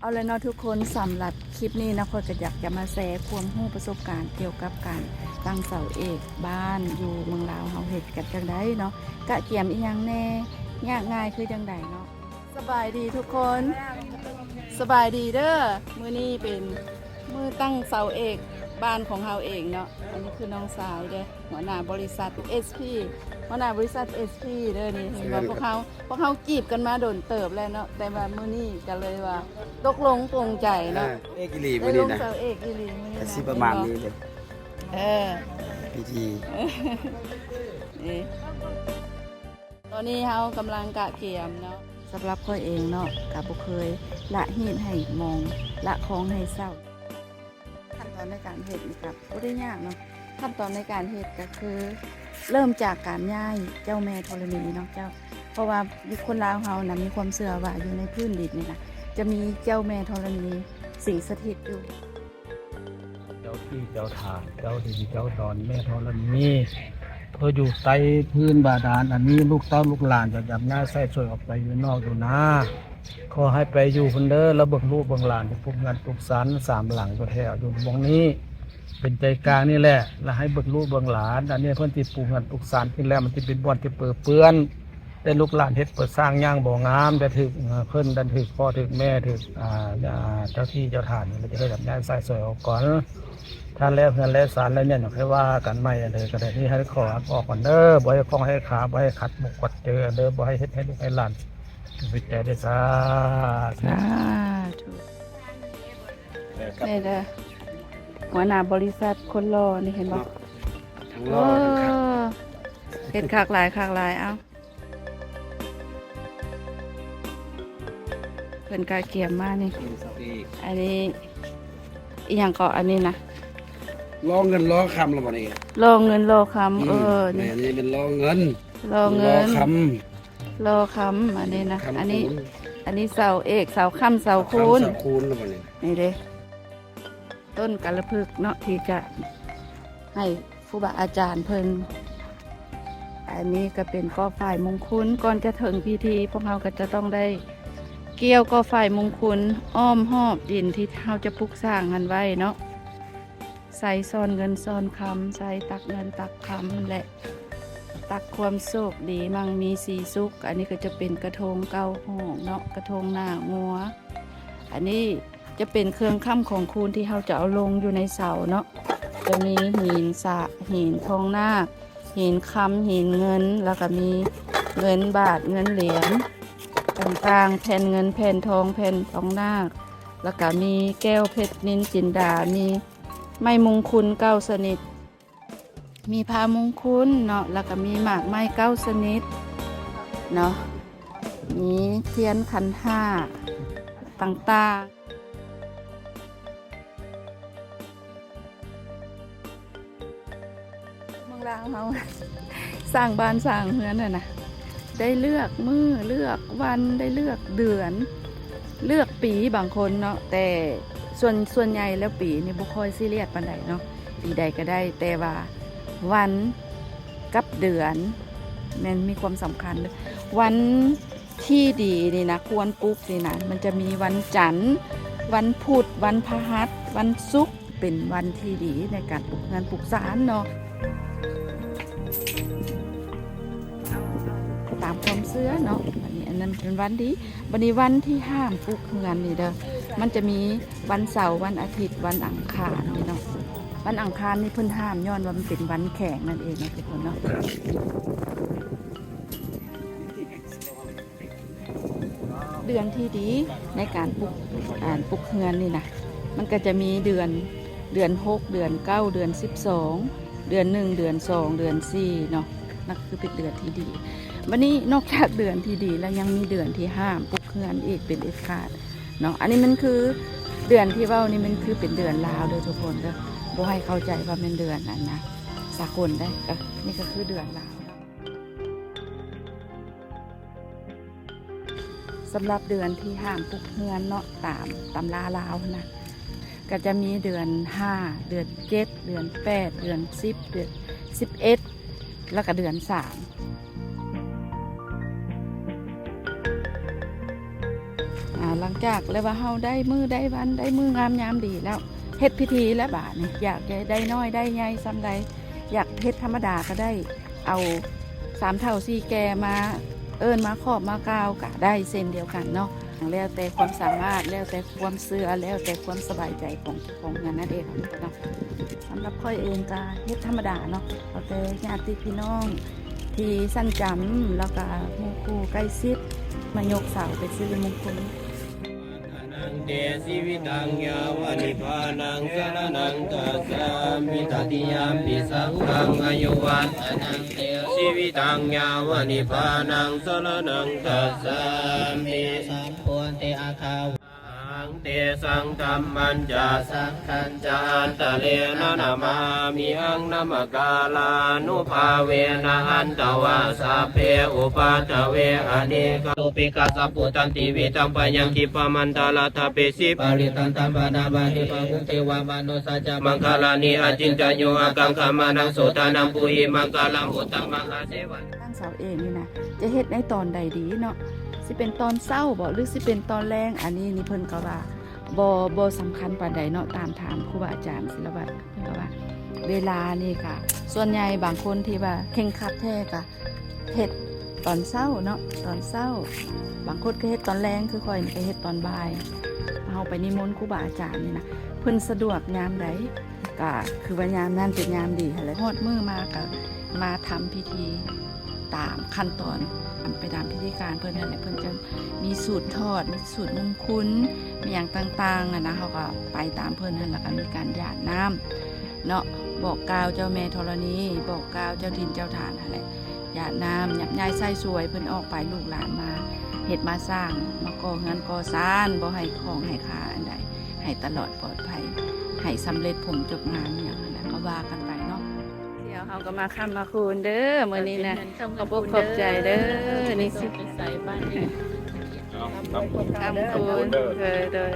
เอาเลยเนาะทุกคนสำหรับคลิปนี้นะพอยก็อยากจะมาแชร์ความรู้ประสบการณ์เกี่ยวกับการตั้งเสาเอกบ้านอยู่เมืองลาวเฮาเฮ็ดกันจังไดเนาะกะเกียมอีหยังแน่ยากง่ายคือจังไดเนาะสบายดีทุกคนสบายดีเด้อมื้อนี้เป็นมื้อตั้งเสาเอกบ้านของเฮาเองเนาะอันนี้คือน้องสาวเด้อหัวหน้าบริษัท SP หัวหน้าบริษัท SP เด้อนี่เห็นว่าพวกเขาจีบกันมาโดนเติบแล้วเนาะแต่ว่ามื้อนี้ก็เลยว่าตกลงปลงใจเนาะ เอกอีหลี ได้ มื้อ ล นี้ ง นะ เสาเอกอีหลีมื้อนี้ ก็ นะ สิประมาณนี้เลย เออ พิธี นี่ตอนนี้เฮากำลังกะเกียมเนาะสำหรับข้อยเองเนาะกะบ่เคยละหีดให้มองละคองให้เศร้าขั้นตอนในการเฮ็ดนี่ครับบ่ได้ยากเนาะขั้นตอนในการเฮ็ดก็คือเริ่มจากการย้ายเจ้าแม่ธรณีเนาะเจ้าเพราะว่าคนลาวเฮานะมีความเชื่อว่าอยู่ในพื้นดินนี่นะจะมีเจ้าแม่ธรณีสิงสถิตอยู่ เจ้าที่เจ้าทางเจ้าดินเจ้าดอนแม่ธรณีเพื่ออยู่ใต้พื้นบาดาลอันนี้ลูกเต้าลูกหลานจะยับหน้าใส่ช่วยออกไปอยู่นอกอยู่นะขอให้ไปอยู่คนเด้อแล้วเบิ่งลูกเบิ่งหลานจะปลูกงานปลูกสันสามหลังตัวแถวอยู่วงนี้ เป็นใจกลางนี่แหละแล้วให้เบิ่งลูกเบิ่งหลานอันนี้เพิ่นสิปลูกงานปลูกสันที่แล้วมันสิเป็นบ่อนที่เปื้อเปื้อนแต่ลูกหลานเฮ็ดเปิดสร้างย่างบ่งามแต่ถึกเพิ่นดันถึกพ่อถึกแม่ถึกเจ้าที่เจ้าทานมันจะให้ยับหน้าใส่ช่วยออกก่อนท่านแล้วเพื่อนแล้วสารแล้วเนี่ยค่อยว่ากันใหม่เลยก็ได้ที่ให้ขอออกก่อนเด้อบ่ให้คล้องให้ขาบ่ให้ขัดบกกดเจอเด้อบ่ให้เฮ็ดให้ลูกให้หลานวิจัยได้ซะ สาธุนี่เด้อหัวหน้าบริษัทคนรอนี่เห็นบ่ ทั้งร โอ้ อทั้งขับ เห็ดขากหลายเอ้าเพิ่นกาเกียมมานี่ อันนี้อีหยังก็อันนี้นะ ล้อเงินล้อคำแล้วบ่นี่ รอเงินรอคำแม่นี่ นี่เป็นล้อเงิน รอเงิน ล้อค รอคำอันนี้นะ ำคำ อันนี้ คูณ อันนี้เสาเอกเสาค่ำเสาคูณ เสาคูณแล้วบ่นี่ นี่เด้ต้นกาละพึกษ์เนาะที่จะให้ครูบาอาจารย์เพิ่นอันนี้ก็เป็นก่อฝ่ายมงคลก่อนจะถึงพิธีพวกเราก็จะต้องได้เกี่ยวก่อฝ่ายมงคลอ้อมหอบดินที่เราจะปลูกสร้างกันไว้เนาะใส่ซ่อนเงินซ่อนคำใส่ตักเงินตักคำและตักความโชคดีมั่งมีสีสุขอันนี้ก็จะเป็นกระทงเก้าห้องเนาะกระทงหน้างัวอันนี้จะเป็นเครื่องค้ำของคูณที่เราจะเอาลงอยู่ในเสาเนาะจะมีหินสะหินทองหน้าหินคำหินเงินแล้วก็มีเงินบาทเงินเหรียญต่างๆแผ่นเงินแผ่นทองแผ่นทองหน้าแล้วก็มีแก้วเพชรนินจินดามีไม้มงคลเก้าชนิดมีพามงคลเนาะแล้วก็มีหมากไม้เก้าชนิดเนาะมีเทียนขันห้าต่างๆเมืองลาวเขา สร้างบ้านสร้างเฮือนน่ะนะได้เลือกมือเลือกวันได้เลือกเดือนเลือกปีบางคนเนาะแต่ส่วนใหญ่แล้วปีนี่บุคอยซีเรียสปานใดเนาะปีใดก็ได้แต่ว่าวันกับเดือนมันมีความสำคัญเลยวันที่ดีนี่นะควรปลูกนี่นะมันจะมีวันจันทร์วันพุธวันพฤหัสวันศุกร์เป็นวันที่ดีในการปลูกงานปลูกสารเนาะตามความเชื่อเนาะอันนั้นเป็นวันดีวันนี้วันที่ห้ามปลูกเฮือนนี่เด้อมันจะมีวันเสาร์วันอาทิตย์วันอังคารนี่เนาะวันอังคารนี่เพิ่นห้ามย้อนว่ามันเป็นวันแข่งนั่นเองนะทุกคนเนาะเดือนที่ดีในการปลูกเฮือนนี่นะมันก็จะมีเดือน6เดือน9เดือน12เดือน1เดือน2เดือน4เนาะนั่นคือเป็นเดือนที่ดีวันนี้นอกจากเดือนที่ดีแล้วยังมีเดือนที่ห้ามปลูกเฮือนอีกเป็นเด็ดขาดเนาะอันนี้มันคือเดือนที่เว้านี่มันคือเป็นเดือนลาวเด้อทุกคนเด้อบ่ให้เข้าใจว่าเป็นเดือนนั้นนะสากลได้นี่ก็คือเดือนลาวสำหรับเดือนที่ห้ามปลูกเฮือนเนาะตามตำราลาวนะก็จะมีเดือน5เดือน7เดือน8เดือน10เดือน11แล้วก็เดือน3 หลังจากแล้วว่าเฮาได้มือได้วันได้มืองามยามดีแล้วเฮ็ดพิธีและบาดนี่อยากจะได้น้อยได้ใหญ่ซ้ำใดอยากเฮ็ดธรรมดาก็ได้เอา3เท่า4แก่มาเอิ้นมาขอบมากล่าวก็ได้เส้นเดียวกันเนาะแล้วแต่ความสามารถแล้วแต่ความเชื่อแล้วแต่ความสบายใจของงานนั่นเองเนาะสำหรับค่อยเองก็เฮ็ดธรรมดาเนาะเอาแต่ญาติพี่น้องที่สั้นจำแล้วก็หมู่คู่ใกล้ชิดมายกเสาเป็นสิริมงคล นังเตสิวิตังยาวานิพานังสรนังกัสสามิตติยามปิสังฆังอายุวันนังเตสิวิตังยาวานิพานังสรนังกัสสามิสัมพุนเตอาคาวังเตสังธรรมันจาสังขันจาอันตะเลนะนามามิอังนามกาลานุภาเวนะอันตวาสัพเพอุปาทเวอเนกตุปิกาสัพพุตันติเวตัมปะยังทิปมันตาลาทาเปสิปาริตันตัมปะนาบาหิปะหุเทวามโนสัจจมังคลานิอาจินจโยอากังคามานังโสตานังปุหิมังคลังอุตตมังอาเสวัน ตั้งเสาเองนี่นะจะเฮ็ดในตอนใดดีเนาะสิเป็นตอนเศร้าบ่หรือสิเป็นตอนแรงอันนี้นี่เพิ่นก็ว่าบ่สำคัญปานใดเนาะตามถามครูบาอาจารย์ศิลวัตรเพิ่นก็ว่าเวลานี่ค่ะส่วนใหญ่บางคนที่ว่าเข่งครัดแท้ก็เฮ็ดตอนเศร้าเนาะตอนเศร้าบางคนก็เฮ็ดตอนแรงคือค่อยนี่ก็เฮ็ดตอนบ่ายเฮาไปนิมนต์ครูบาอาจารย์นี่นะเพิ่นสะดวกยามใดก็คือว่ายามนั้นเป็นยามดีหั่นแหละฮอดมื้อมาก็มาทำพิธีตามขั้นตอนไปตามพิธีการเพื่อนนั่นแหละเพื่อนจะมีสูตรทอดมีสูตรมงคุนมีอย่างต่างๆนะเขาก็ไปตามเพื่อนนั่นแหละก็มีการหยาดน้ำเนาะบอกกล่าวเจ้าแม่ธรณีบอกกล่าวเจ้าถิ่นเจ้าฐานอะไรหยาดน้ำหยับย้ายไส้สวยเพื่อนออกไปลูกหลานมาเฮ็ดมาสร้างมาก่อเงินก่อซานบ่ให้ของให้ค่าอันใดให้ตลอดปลอดภัยให้สำเร็จผมจบงานอย่างนั้นก็ว่ากันไปเนาะเดี๋ยวเขาก็มาค้ำมาคูณเด้อมื้อนี้นะขอบคุณขอบใจเด้อนี่สิใส่บ้านนี่ค้ำคูณเด้อ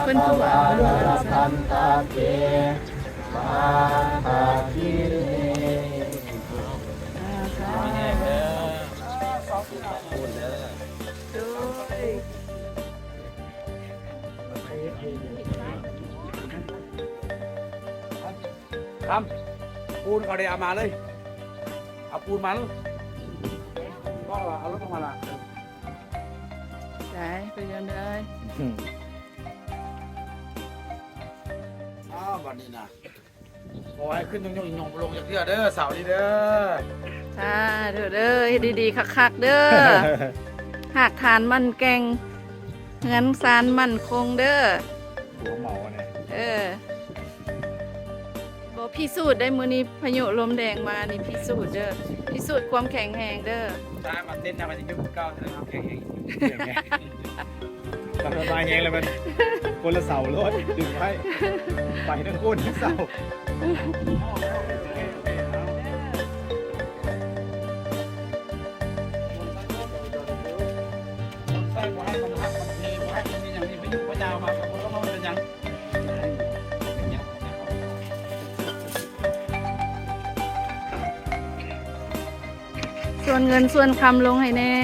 คุณผู้ว่าพันตาเกมาหาคิครับปูนก็ได้เอามาเลยเอาปูนมาเลยก็เอารถมาละ ได้ไปยังได้ อ้าววันนี้นะขอให้ขึ้นยงลงอย่างเดียวเด้อเสาร์นี้เด้อ ค่ะเด้อให้ดีๆคักๆเด้อ หากฐานมันแกงเงินซานมันคงเด้อ หัวหมอเนี่ย บ่พิสูจน์ได้มื้อนี้พายุลมแดงมานี่พิสูจน์เด้อพิสูจน์ความแข็งแรงเด้อ ตามาเต้นนะมันจะยุ่งเก้าใช่ไหมครับแข่ง ทำลายแหงเลยมันคนละเสารถดึงไว้ไปทั้งคนทั้งเสา ใส่หัวให้มันหักมันเทหัวให้มันมีอย่างนี้ไปยุ่งพระเจ้ามาผมก็มันเป็นยังส่วนเงินส่วนคำลงให้แน่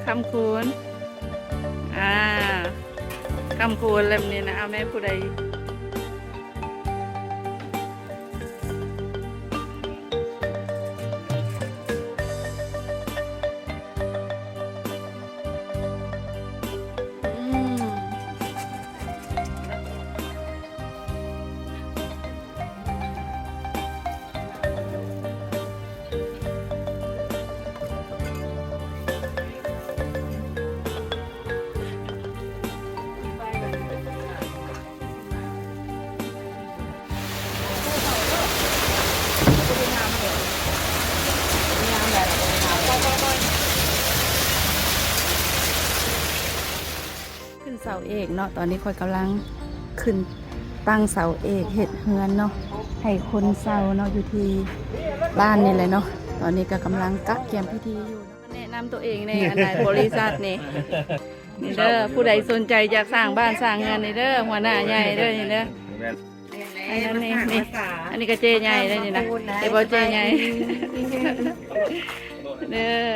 คำคูณคำคูณเล่มนี้นะเอาแม่ผู้ใด เอกเนาะตอนนี้ค่อยกำลังขึ้นตั้งเสาเอกเฮ็ดเฮือนเนาะให้คนเสาเนาะอยู่ที่บ้านนี่แหละเนาะตอนนี้ก็กำลังกะเกียมพิธีอยู่เนาะแนะนำตัวเองในอันใดบริษัทนี่นี่เด้อผู้ใดสนใจอยากสร้างบ้านสร้างเงินนี่เด้อหัวหน้าใหญ่เด้อนี่เด้ออันนั้นนี่อันนี้ก็เจใหญ่ได้นี่นะเดี๋ยวบอกเจใหญ่เด้อ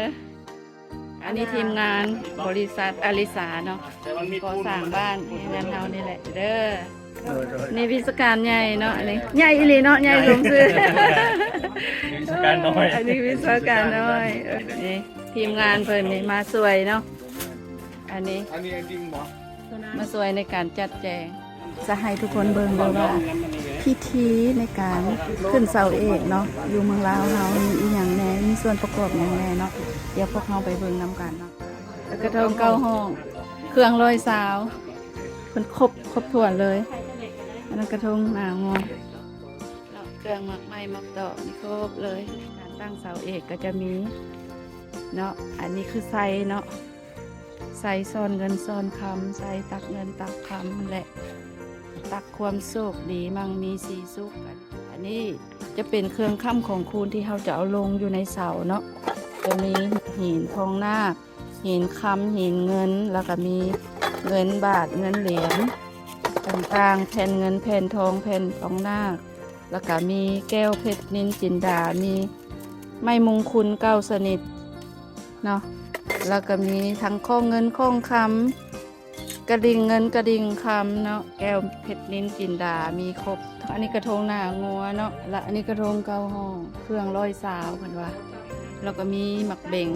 อันนี้ทีมงานบริษัทอลิสาเนาะก่อสร้างบ้านงานเฮานี่แหละเด้อนี่วิศการใหญ่เนาะอันนี้ใหญ่อีหลีเนาะใหญ่สมชื่อวิศการน้อยอันนี้วิศการน้อยนี่ทีมงานเพิ่นนี่มาสวยเนาะอันนี้จริงบ่มาสวยในการจัดแจงจะให้ทุกคนเบิ่งเลยว่าพิธีในการขึ้นเสาเอกเนาะอยู่เมืองลาวเฮามีอีหยังแหน่มีส่วนประกอบหยังแหน่เนาะเดี๋ยวพวกเฮาไปเบิ่งนํกันเนาะแล้วกระทงเก้าห้องเครื่องลอยสาวเพิ่นครบถ้วนเลยอันนั้นกระทงหน้างอนเครื่องมักไม้มักดอกนี่ครบเลยการตั้งเสาเอกก็จะมีเนาะอันนี้คือไซเนาะไซซ่อนเงินซ่อนคำไซตักเงินตักคำแหละตักความโชคดีมั่งมีสีสุขอันนี้จะเป็นเครื่องค้ำของคูณที่เราจะเอาลงอยู่ในเสาเนาะจะมีหินทองหน้าหินคำหินเงินแล้วก็มีเงินบาทเงินเหรียญต่างๆแผ่นเงินแผ่นทองแผ่นทองหน้าแล้วก็มีแก้วเพชรนินจินดามีไม้มงคลเก้าสนิทเนาะแล้วก็มีทั้งข้องเงินข้องคำกระดิ่งเงินกระดิ่งคำเนาะแก้วเพชรนินจินดามีครบอันนี้กระทงหน้างัวเนาะและอันนี้กระทงเก้าห้องเครื่องร้อยสาวกันว่าแล้วก็มีหมักเบ่ง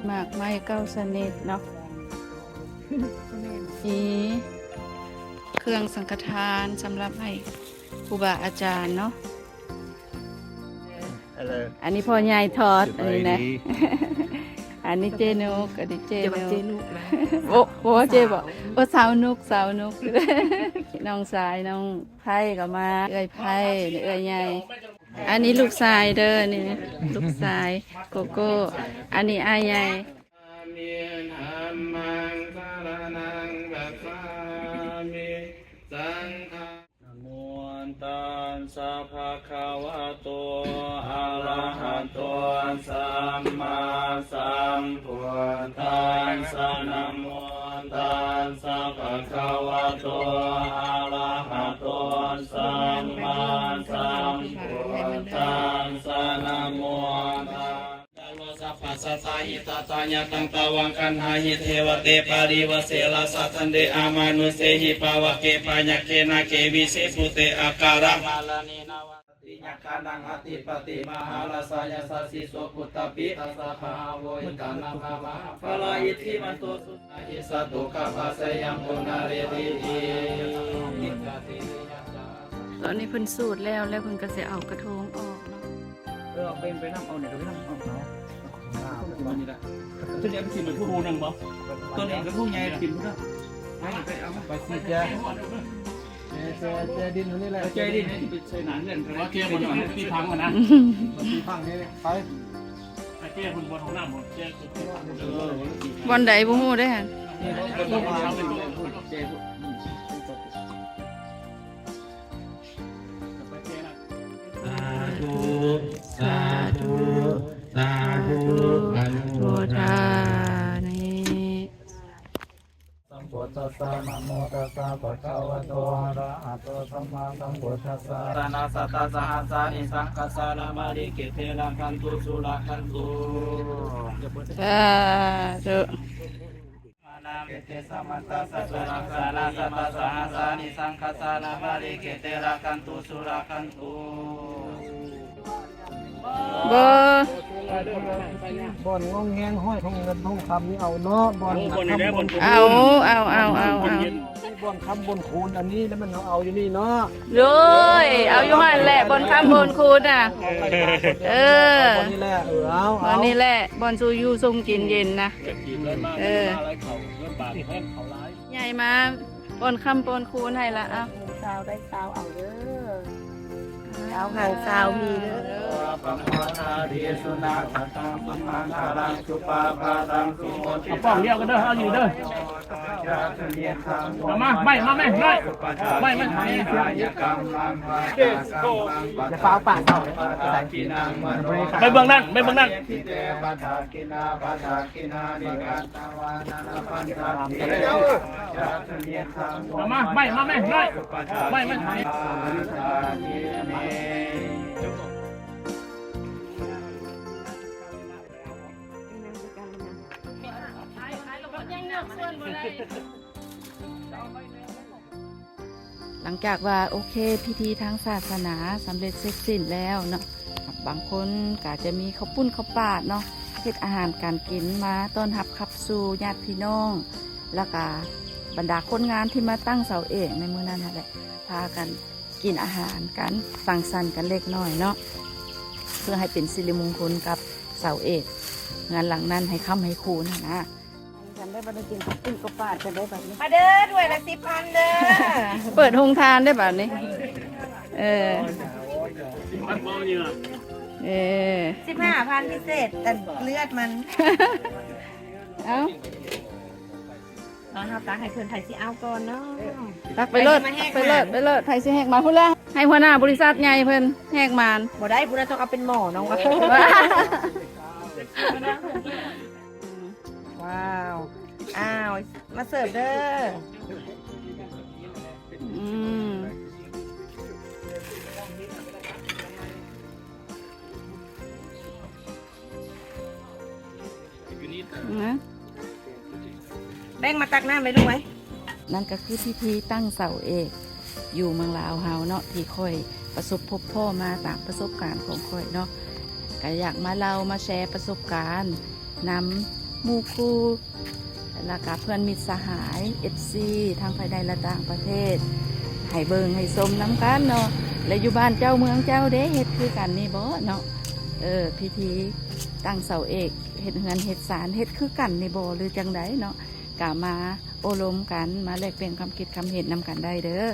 หมากไม้เก้าสนิทเนาะมีเครื่องสังฆทานสำหรับให้ครูบาอาจารย์เนาะอันนี้พ่อใหญ่ทอดอันนี้นะอันนี้เจนุกอันนี้เจนุกโอ้โหเจบอกโอ้สาวนุกน้องสายน้องไผ่ก็มาเอ้ยไผ่เอ้ยใหญ่อันนี้ลูกชายเด้อนี่ลูกชายโกโก้อันนี้อายใหญ่มวนตันสัพพะคะวะโตอะระหะโตสัมมาสัมพุทธัสสะนะโมตัสสะภะคะวะโตอะระหะโตสัมมาสัมพุทธัสสะนะโมตัสสัพพะสัตตาหิตตาญะตังตาวังคันหาหิเทวเตปาริวเสลาสัทันเดอามานุเสหิปาวะเกปัญญเกนะเกวิเสปุเตอาการะมาลานีนาวติญกานังอติปติมหาลาสายสัสสิโสปุตตปิตัสสะภาโวอิตานาภาวะฟลายิธิมันโตสุนาหิสัตตุกะภาสยังปุนาเรติอิตอนนี้เพิ่นสูตรแล้วเพิ่นก็จะเอากระทงออกเนาะเอาไปน้ำเอาเนี่ยไปน้ำเอาเนาะตัวนี้ละตัวนี้มันกินเหมือนผู้รู้นั่งบ่ตัวนี้ก็ผู้ใหญ่กินพุ่งนะไปเอาไปสิจ้าเจดินนี่แหละเจดินนี่ไปใส่หนังเงินแต่ว่าเกี่ยวบนตีพังก่อนนะตีพังนี่ไปเกี่ยวบนของหน้าหมดเกี่ยวบอลใดบ่ฮู้ได้หั่นสาธุสาธุอนุโมทามิสัมพุทธัสสะนะโมตัสสะภะคะวะโตอะระหะโตสัมมาสัมพุทธัสสะตานาสัตตะสหัสสานิสังคัสสะนะมาริเกเตระคันตุสุระคันตุสาธุนามิเตสัมมัตตสัสสะสานาสัตตะสหัสสานิสังคัสสะนะมาริเกเตระคันตุสุระคันตุบ่อนงงแงงห้อยทองเงินทองคำนี่เอาเนาะบ่อนคำบนเอาบ่อนคำบนคูณอันนี้แล้วมันเอาอยู่นี่เนาะเลยเอาอยู่หั่นแหละบนคำบนคูณน่ะบ่อนนี่แหละเอาบ่อนนี่แหละบ่อนซูยูทรงกินเย็นนะใหญ่มาบนคำบนคูณให้ละเอาสาวได้สาวเอาเด้อสาวห่างสาวมีเด้อปัมมานาดีสุนาคตังปัมมานารังสุปาปาตังสุโมทิป้องเดียวกันเด้อเอาอยู่เด้อ มาไม่เลยไม่จะฟ้าป่าเต่าไปเบื้องนั่นมาไม่เลยหลังจากว่าโอเคพิธีทางศาสนาสำเร็จเสร็จสิ้นแล้วเนาะบางคนก็จะมีข้าวปุ้นข้าวปาดเนาะเฮ็ดอาหารการกินมาต้อนรับขับสู่ญาติพี่น้องแล้วก็บรรดาคนงานที่มาตั้งเสาเอกในมื้อนั้นนั่นแหละพากันกินอาหารกันสังสรรค์กันเล็กน้อยเนาะเพื่อให้เป็นสิริมงคลกับเสาเอกงานหลังนั้นให้ค่ำให้คูนะกันได้บัดกินข้าวปุ้นข้าวปาดกันได้บัดนี้ มาเด้อด้วยละ10,000เด้อ เปิดโรงทานได้แบบนี้ 15,000พิเศษแต่เลือดมัน เอ้า ตอนเฮาตักให้เพิ่นไผสิเอาก่อนเนาะ ตักไปเลิศไทยสิแหกมาพุ่นละให้หัวหน้าบริษัทใหญ่เพิ่นแหกมาน บ่ได้ผู้ใดต้องเอาเป็นหมอน้องว่าว้าวอ้าวมาเสิร์ฟเด้อ อืมนะ แบ่งมาตักน้ำไปลูกไหม นั่นก็คือพิธีตั้งเสาเอกอยู่เมืองลาวเฮาเนาะที่ค่อยประสบพบพ่อมาตามประสบการณ์ของค่อยเนาะก็อยากมาเล่ามาแชร์ประสบการณ์นำหมู่คู่แล้วก็เพื่อนมิตรสหาย FC ทางภายในและต่างประเทศให้เบิงให้สมน้ำกันเนาะและอยู่บ้านเจ้าเมืองเจ้าเด้เฮ็ดคือกันนี่บ่เนาะพิธีตั้งเสาเอกเฮ็ดเงินเฮ็ดศาลเฮ็ดคือกันนี่บ่หรือจังไดเนาะกะมาโอลมกันมาแลกเปลี่ยนความคิดความเห็นนำกันได้เด้อ